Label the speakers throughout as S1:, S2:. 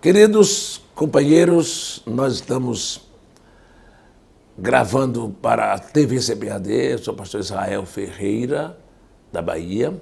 S1: Queridos companheiros, nós estamos gravando para a TV CBAD, eu sou o pastor Israel Ferreira, da Bahia,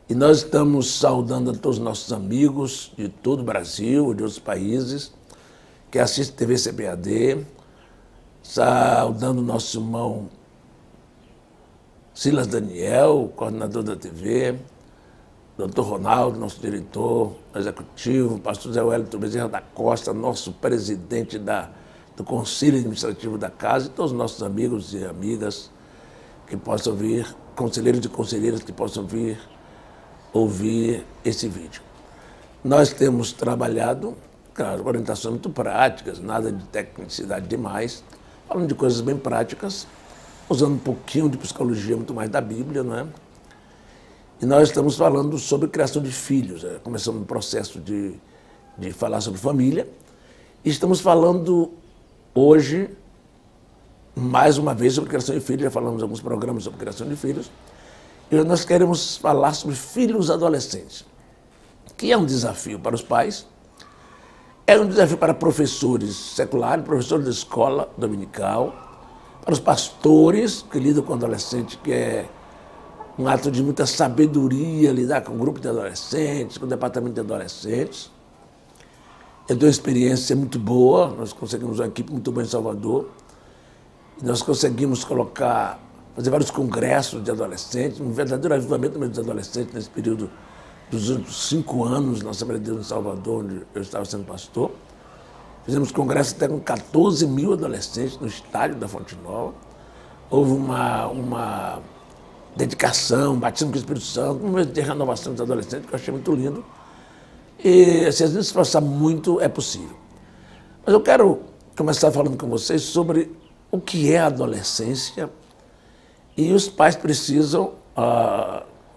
S1: e nós estamos saudando a todos os nossos amigos de todo o Brasil, de outros países, que assistem TV CBAD, saudando o nosso irmão Silas Daniel, coordenador da TV, Dr. Ronaldo, nosso diretor executivo, pastor Zé Wellington Bezerra da Costa, nosso presidente do Conselho Administrativo da Casa, e todos os nossos amigos e amigas que possam vir, conselheiros e conselheiras que possam vir ouvir esse vídeo. Nós temos trabalhado, claro, orientações muito práticas, nada de tecnicidade demais, falando de coisas bem práticas, usando um pouquinho de psicologia, muito mais da Bíblia, não é? E nós estamos falando sobre criação de filhos, começamos no processo de falar sobre família, e estamos falando hoje, mais uma vez, sobre criação de filhos, já falamos em alguns programas sobre criação de filhos, e nós queremos falar sobre filhos adolescentes, que é um desafio para os pais, é um desafio para professores seculares, professores de escola dominical, para os pastores que lidam com adolescente, que é um ato de muita sabedoria lidar com um grupo de adolescentes, com o departamento de adolescentes. Eu tenho uma experiência muito boa, nós conseguimos uma equipe muito boa em Salvador, e nós conseguimos fazer vários congressos de adolescentes, um verdadeiro avivamento dos adolescentes nesse período dos últimos 5 anos na Assembleia de Deus em Salvador, onde eu estava sendo pastor. Fizemos congresso até com 14 mil adolescentes no estádio da Fonte Nova. Houve uma dedicação, batismo com o Espírito Santo, um mês de renovação dos adolescentes, que eu achei muito lindo. E se a gente se esforçar muito, é possível. Mas eu quero começar falando com vocês sobre o que é a adolescência, e os pais precisam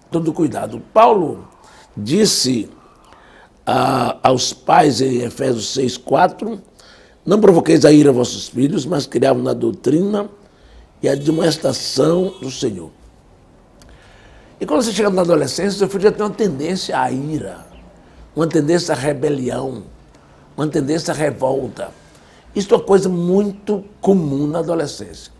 S1: todo cuidado. Paulo disse aos pais em Efésios 6:4, não provoqueis a ira a vossos filhos, mas criai-vos na doutrina e a admoestação do Senhor. E quando você chega na adolescência, seu filho já tem uma tendência à ira, uma tendência à rebelião, uma tendência à revolta. Isso é uma coisa muito comum na adolescência.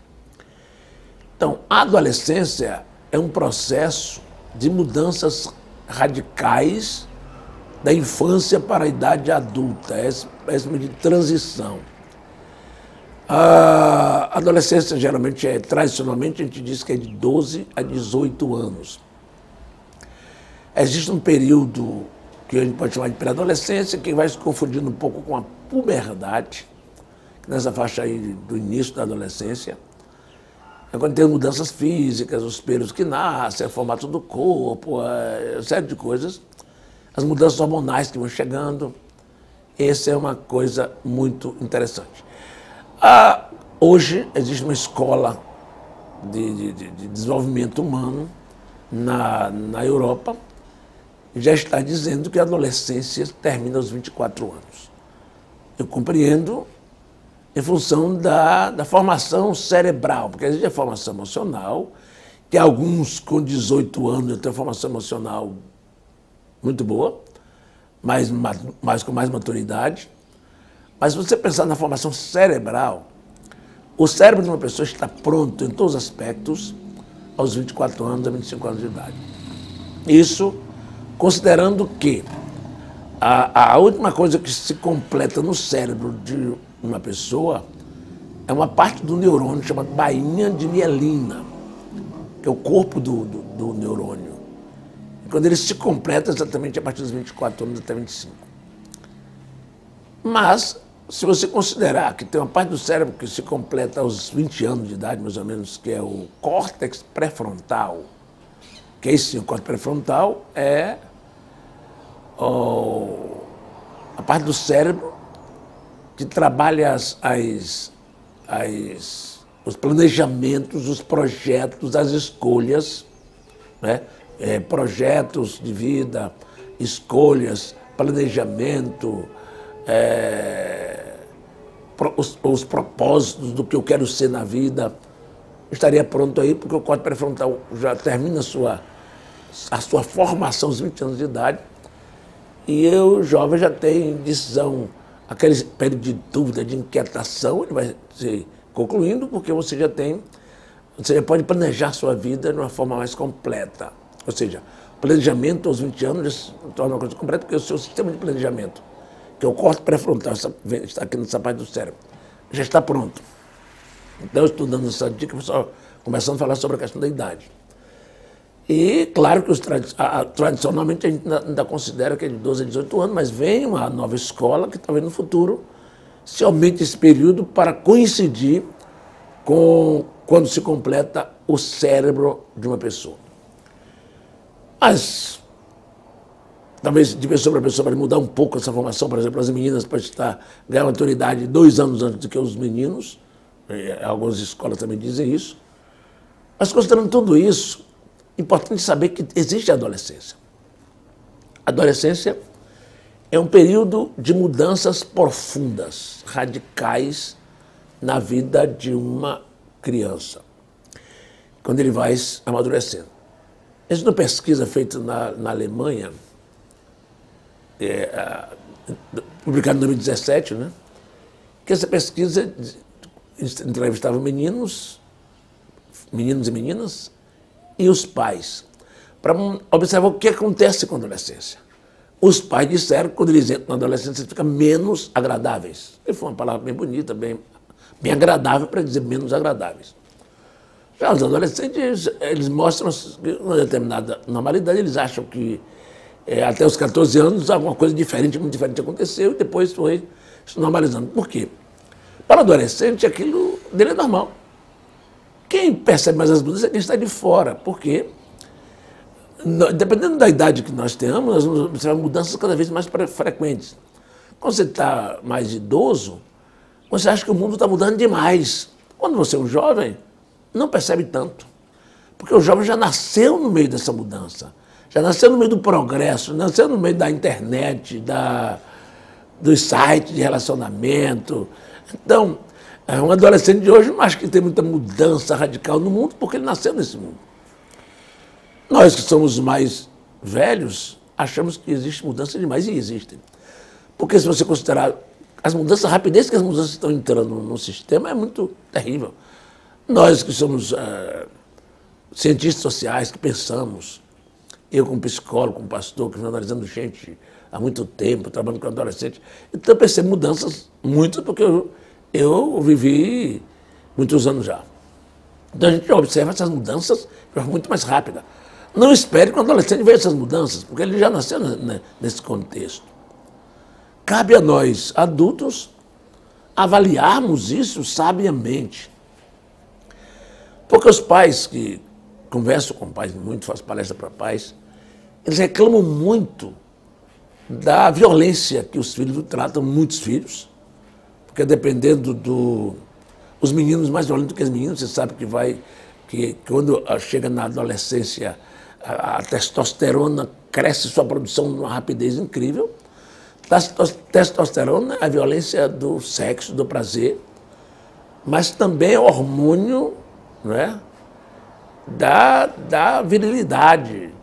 S1: Então, a adolescência é um processo de mudanças radicais da infância para a idade adulta, é uma de transição. A adolescência geralmente tradicionalmente, a gente diz que é de 12 a 18 anos. Existe um período que a gente pode chamar de pré-adolescência, que vai se confundindo um pouco com a puberdade, nessa faixa aí do início da adolescência. É quando tem mudanças físicas, os pelos que nascem, o formato do corpo, uma série de coisas. As mudanças hormonais que vão chegando. Essa é uma coisa muito interessante. Hoje existe uma escola de desenvolvimento humano na Europa, que já está dizendo que a adolescência termina aos 24 anos. Eu compreendo em função da formação cerebral, porque existe a formação emocional, que alguns com 18 anos têm uma formação emocional muito boa, mas com mais maturidade. Mas se você pensar na formação cerebral, o cérebro de uma pessoa está pronto em todos os aspectos aos 24 anos, a 25 anos de idade. Isso considerando que a última coisa que se completa no cérebro de uma pessoa é uma parte do neurônio chamada bainha de mielina, que é o corpo do neurônio. E quando ele se completa exatamente a partir dos 24 anos até 25. Mas, se você considerar que tem uma parte do cérebro que se completa aos 20 anos de idade, mais ou menos, que é o córtex pré-frontal, que esse sim, o córtex pré-frontal é a parte do cérebro que trabalha os planejamentos, os projetos, as escolhas, né? Projetos de vida, escolhas, planejamento, os propósitos do que eu quero ser na vida. Estaria pronto aí, porque o córtex pré-frontal já termina a sua formação aos 20 anos de idade. E o jovem já tem decisão, aquele período de dúvida, de inquietação, ele vai se concluindo, porque você já pode planejar sua vida de uma forma mais completa. Ou seja, o planejamento aos 20 anos já se torna uma coisa completa, porque o seu sistema de planejamento, que é o córtex pré-frontal, está aqui nessa parte do cérebro, já está pronto. Então, estudando essa dica, o pessoal começando a falar sobre a questão da idade. E, claro que tradicionalmente a gente ainda considera que é de 12 a 18 anos, mas vem uma nova escola que talvez no futuro se aumente esse período para coincidir com quando se completa o cérebro de uma pessoa. Mas, talvez de pessoa para pessoa, para mudar um pouco essa formação, por exemplo, as meninas podem ganhar maturidade 2 anos antes do que os meninos, algumas escolas também dizem isso. Mas considerando tudo isso, é importante saber que existe a adolescência. A adolescência é um período de mudanças profundas, radicais na vida de uma criança, quando ele vai amadurecendo. Existe uma pesquisa feita na Alemanha, publicada em 2017, né? Que essa pesquisa entrevistava meninos e meninas e os pais, para observar o que acontece com a adolescência. Os pais disseram que quando eles entram na adolescência, eles ficam menos agradáveis. E foi uma palavra bem bonita, bem agradável para dizer menos agradáveis. Já os adolescentes, eles mostram uma determinada normalidade, eles acham que até os 14 anos alguma coisa diferente, muito diferente aconteceu e depois foi se normalizando. Por quê? Para o adolescente, aquilo dele é normal. Quem percebe mais as mudanças é quem está de fora, porque, dependendo da idade que nós tenhamos, nós vamos observar mudanças cada vez mais frequentes. Quando você está mais idoso, você acha que o mundo está mudando demais. Quando você é um jovem, não percebe tanto, porque o jovem já nasceu no meio dessa mudança, já nasceu no meio do progresso, nasceu no meio da internet, dos sites de relacionamento. Então, um adolescente de hoje não acha que tem muita mudança radical no mundo, porque ele nasceu nesse mundo. Nós que somos mais velhos, achamos que existe mudança demais, e existem. Porque se você considerar as mudanças, a rapidez que as mudanças estão entrando no sistema é muito terrível. Nós que somos cientistas sociais, que pensamos, eu como psicólogo, como pastor, que venho analisando gente há muito tempo, trabalhando com adolescentes, então eu percebo mudanças muitas, porque eu vivi muitos anos já. Então a gente observa essas mudanças de forma muito mais rápida. Não espere que o adolescente veja essas mudanças, porque ele já nasceu nesse contexto. Cabe a nós, adultos, avaliarmos isso sabiamente. Porque os pais que conversam com pais muito, fazem palestra para pais, eles reclamam muito da violência que os filhos tratam, muitos filhos, porque dependendo os meninos mais violentos que as meninas, você sabe que quando chega na adolescência, a testosterona cresce sua produção numa rapidez incrível. Testosterona é a violência do sexo, do prazer, mas também é hormônio, não é? da virilidade,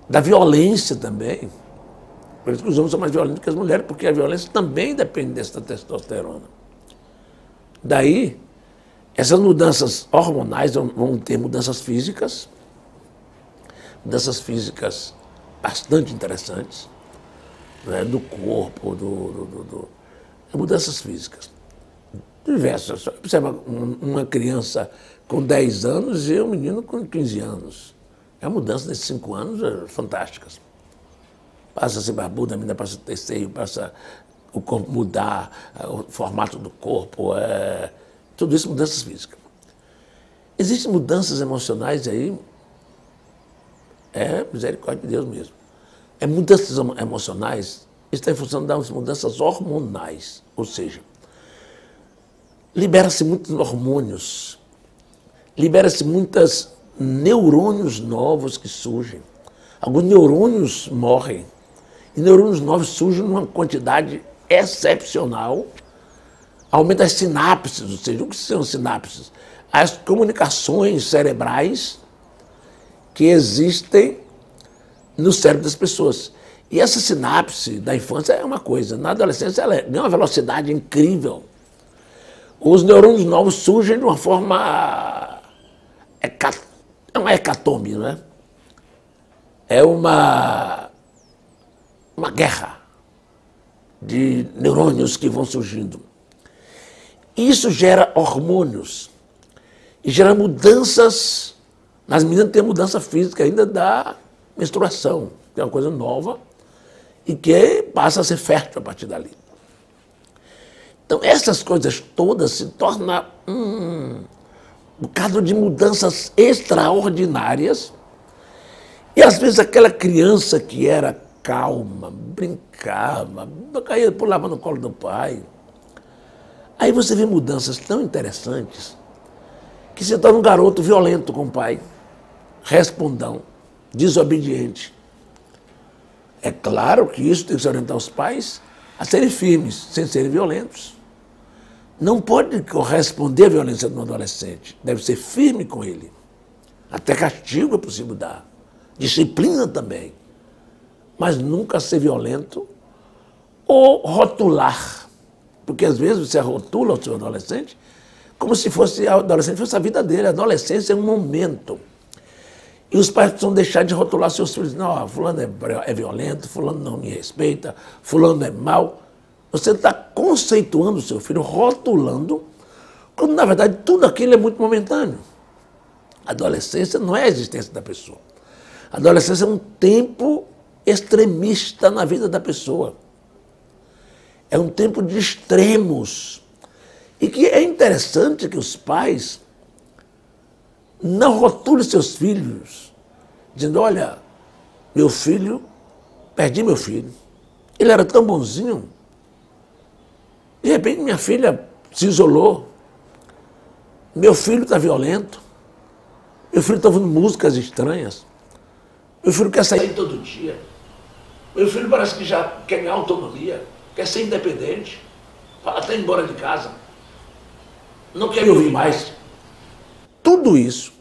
S1: da violência também. Por isso que os homens são mais violentos que as mulheres, porque a violência também depende dessa testosterona. Daí, essas mudanças hormonais vão ter mudanças físicas bastante interessantes, né, do corpo, mudanças físicas diversas. Observa uma criança com 10 anos e um menino com 15 anos. A mudança desses 5 anos fantásticas. Passa a ser barbuda, a menina passa a ter seio, passa o corpo mudar, o formato do corpo, tudo isso mudanças físicas. Existem mudanças emocionais aí, misericórdia de Deus mesmo. Mudanças emocionais está em função das mudanças hormonais, ou seja, libera-se muitos hormônios, libera-se muitos neurônios novos que surgem. Alguns neurônios morrem e neurônios novos surgem numa quantidade excepcional. Aumenta as sinapses, ou seja, o que são sinapses? As comunicações cerebrais que existem no cérebro das pessoas. E essa sinapse da infância é uma coisa, na adolescência ela ganha uma velocidade incrível. Os neurônios novos surgem de uma forma... É uma hecatombe, não é? É uma guerra de neurônios que vão surgindo. Isso gera hormônios e gera mudanças. Nas meninas tem mudança física ainda da menstruação, que é uma coisa nova e que passa a ser fértil a partir dali. Então, essas coisas todas se tornam um bocado de mudanças extraordinárias. E, às vezes, aquela criança que era calma, brincava, caía, pulava no colo do pai. Aí você vê mudanças tão interessantes que se torna um garoto violento com o pai, respondão, desobediente. É claro que isso tem que se orientar os pais a serem firmes, sem serem violentos. Não pode corresponder à violência de um adolescente. Deve ser firme com ele. Até castigo é possível dar. Disciplina também. Mas nunca ser violento ou rotular. Porque às vezes você rotula o seu adolescente como se fosse a adolescente fosse a vida dele. A adolescência é um momento. E os pais precisam deixar de rotular seus filhos. Não, fulano é violento, fulano não me respeita, fulano é mau. Você está conceituando o seu filho, rotulando, quando na verdade tudo aquilo é muito momentâneo. A adolescência não é a existência da pessoa. A adolescência é um tempo extremista na vida da pessoa. É um tempo de extremos. E que é interessante que os pais não rotulem seus filhos, dizendo, olha, meu filho, perdi meu filho. Ele era tão bonzinho. De repente, minha filha se isolou. Meu filho está violento. Meu filho está ouvindo músicas estranhas. Meu filho quer sair todo dia. Meu filho parece que já quer ganhar autonomia, quer ser independente, fala até ir embora de casa. Não quer me ouvir mais. Tudo isso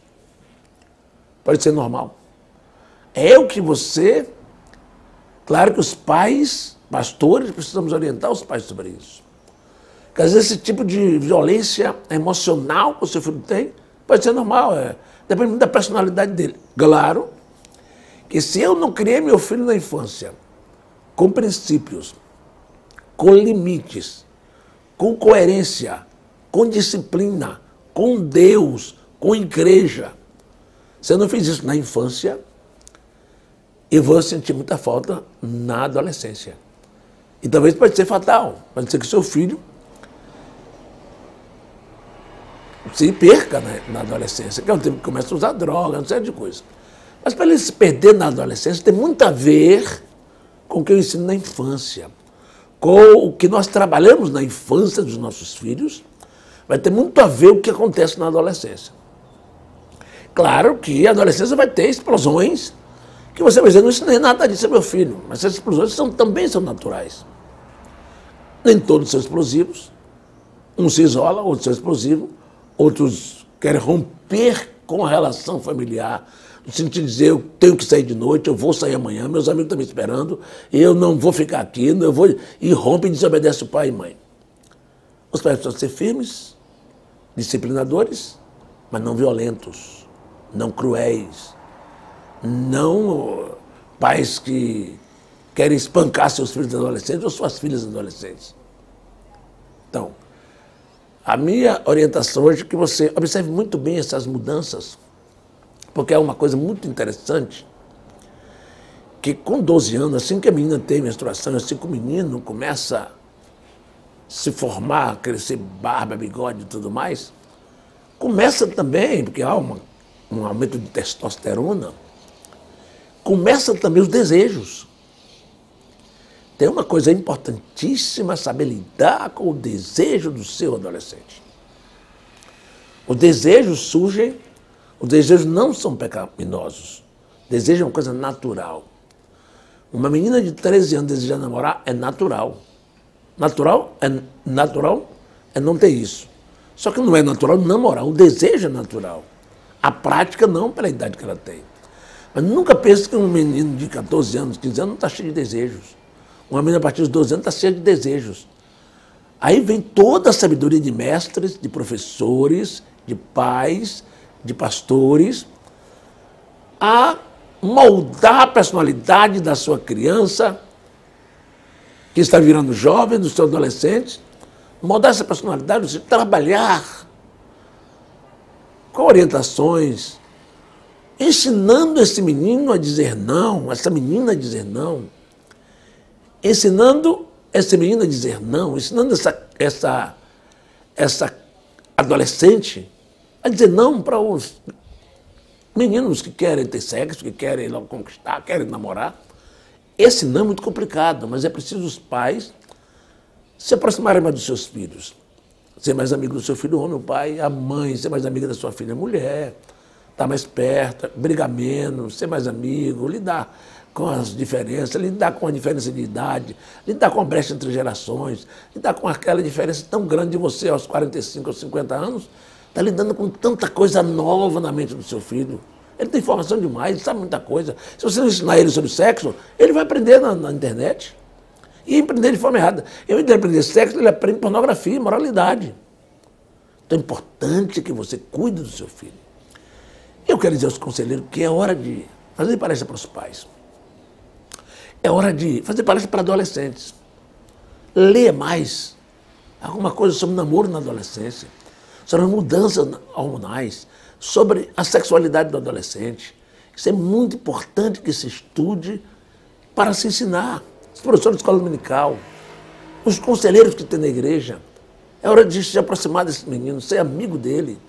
S1: pode ser normal. É o que você... Claro que os pais, pastores, precisamos orientar os pais sobre isso. Porque às vezes esse tipo de violência emocional que o seu filho tem pode ser normal, depende muito da personalidade dele. Claro que se eu não criei meu filho na infância com princípios, com limites, com coerência, com disciplina, com Deus, com igreja, se eu não fiz isso na infância, eu vou sentir muita falta na adolescência. E talvez pode ser fatal, pode ser que seu filho se perca na adolescência, que é o tempo que começa a usar droga, uma série de coisas. Mas para ele se perder na adolescência tem muito a ver com o que eu ensino na infância, com o que nós trabalhamos na infância dos nossos filhos, vai ter muito a ver com o que acontece na adolescência. Claro que a adolescência vai ter explosões, que você vai dizer, não ensinei nada disso, meu filho, mas essas explosões também são naturais. Nem todos são explosivos, uns se isolam, outros são explosivos, outros querem romper com a relação familiar, no sentido de dizer, eu tenho que sair de noite, eu vou sair amanhã, meus amigos estão me esperando, eu não vou ficar aqui, eu vou... E rompe e desobedece o pai e mãe. Os pais precisam ser firmes, disciplinadores, mas não violentos, não cruéis, não pais que querem espancar seus filhos adolescentes ou suas filhas adolescentes. Então, a minha orientação hoje é que você observe muito bem essas mudanças, porque é uma coisa muito interessante, que com 12 anos, assim que a menina tem menstruação, assim que o menino começa a se formar, crescer barba, bigode e tudo mais, começa também, porque há um aumento de testosterona, começa também os desejos. Tem uma coisa importantíssima, saber lidar com o desejo do seu adolescente. Os desejos surgem, os desejos não são pecaminosos. Desejo é uma coisa natural. Uma menina de 13 anos desejar namorar é natural. Natural é não ter isso. Só que não é natural namorar, o desejo é natural. A prática não pela idade que ela tem. Mas nunca pense que um menino de 14 anos, 15 anos não está cheio de desejos. Uma menina a partir dos 12 anos está cheia de desejos. Aí vem toda a sabedoria de mestres, de professores, de pais, de pastores, a moldar a personalidade da sua criança, que está virando jovem, do seu adolescente, moldar essa personalidade, você trabalhar com orientações, ensinando esse menino a dizer não, essa menina a dizer não, ensinando esse menino a dizer não, ensinando essa adolescente a dizer não para os meninos que querem ter sexo, que querem logo conquistar, querem namorar. Esse não é muito complicado, mas é preciso os pais se aproximarem mais dos seus filhos. Ser mais amigo do seu filho homem, o pai, a mãe, ser mais amiga da sua filha mulher, estar mais perto, brigar menos, ser mais amigo, lidar com as diferenças, lidar com a diferença de idade, lidar com a brecha entre gerações, lidar com aquela diferença tão grande de você aos 45 ou 50 anos, está lidando com tanta coisa nova na mente do seu filho. Ele tem informação demais, ele sabe muita coisa. Se você não ensinar ele sobre sexo, ele vai aprender na internet. E aprender de forma errada. Em vez de aprender sexo, ele aprende pornografia, moralidade. Então é importante que você cuide do seu filho. Eu quero dizer aos conselheiros que é hora de fazer palestra para os pais. É hora de fazer palestra para adolescentes. Ler mais alguma coisa sobre namoro na adolescência, sobre as mudanças hormonais, sobre a sexualidade do adolescente. Isso é muito importante que se estude para se ensinar. Os professores de escola dominical, os conselheiros que tem na igreja. É hora de se aproximar desse menino, ser amigo dele,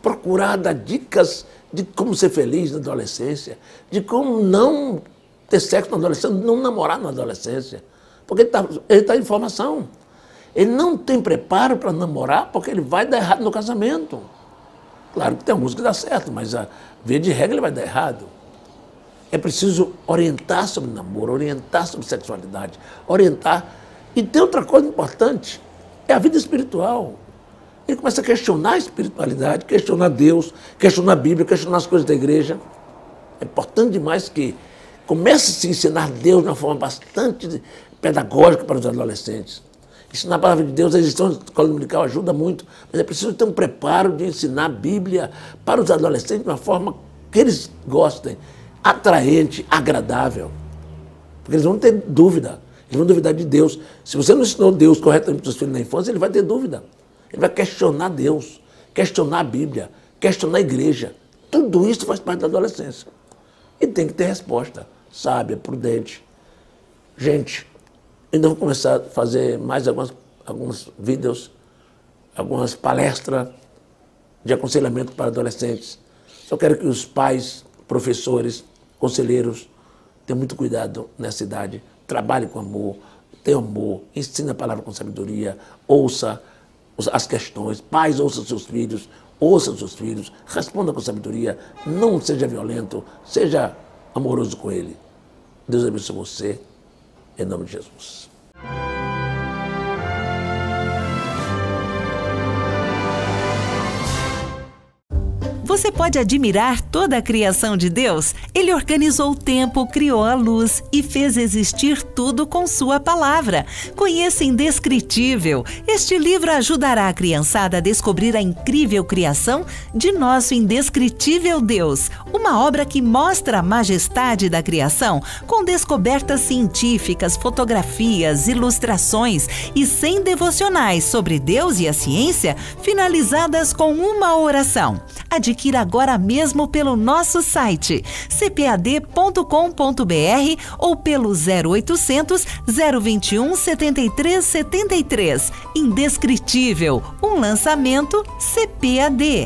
S1: procurar dar dicas de como ser feliz na adolescência, de como não ter sexo na adolescência, não namorar na adolescência. Porque ele está em formação. Ele não tem preparo para namorar porque ele vai dar errado no casamento. Claro que tem alguns que dá certo, mas a via de regra ele vai dar errado. É preciso orientar sobre namoro, orientar sobre sexualidade, orientar. E tem outra coisa importante, é a vida espiritual. Ele começa a questionar a espiritualidade, questionar Deus, questionar a Bíblia, questionar as coisas da igreja. É importante demais que comece a se ensinar Deus de uma forma bastante pedagógica para os adolescentes. Ensinar a palavra de Deus, a edição da escola dominical ajuda muito, mas é preciso ter um preparo de ensinar a Bíblia para os adolescentes de uma forma que eles gostem, atraente, agradável. Porque eles vão ter dúvida, eles vão duvidar de Deus. Se você não ensinou Deus corretamente para os seus filhos na infância, ele vai ter dúvida. Ele vai questionar Deus, questionar a Bíblia, questionar a igreja. Tudo isso faz parte da adolescência. E tem que ter resposta sábia, prudente. Gente, ainda vou começar a fazer mais alguns vídeos, algumas palestras de aconselhamento para adolescentes. Só quero que os pais, professores, conselheiros tenham muito cuidado nessa idade. Trabalhe com amor, tenha amor, ensine a palavra com sabedoria, ouça as questões, pais ouçam seus filhos, responda com sabedoria, não seja violento, seja amoroso com ele. Deus abençoe você, em nome de Jesus.
S2: Você pode admirar toda a criação de Deus? Ele organizou o tempo, criou a luz e fez existir tudo com sua palavra. Conheça Indescritível. Este livro ajudará a criançada a descobrir a incrível criação de nosso indescritível Deus. Uma obra que mostra a majestade da criação com descobertas científicas, fotografias, ilustrações e 100 devocionais sobre Deus e a ciência, finalizadas com uma oração. Adquira agora mesmo pelo nosso site cpad.com.br ou pelo 0800 021 7373. Indescritível, um lançamento CPAD.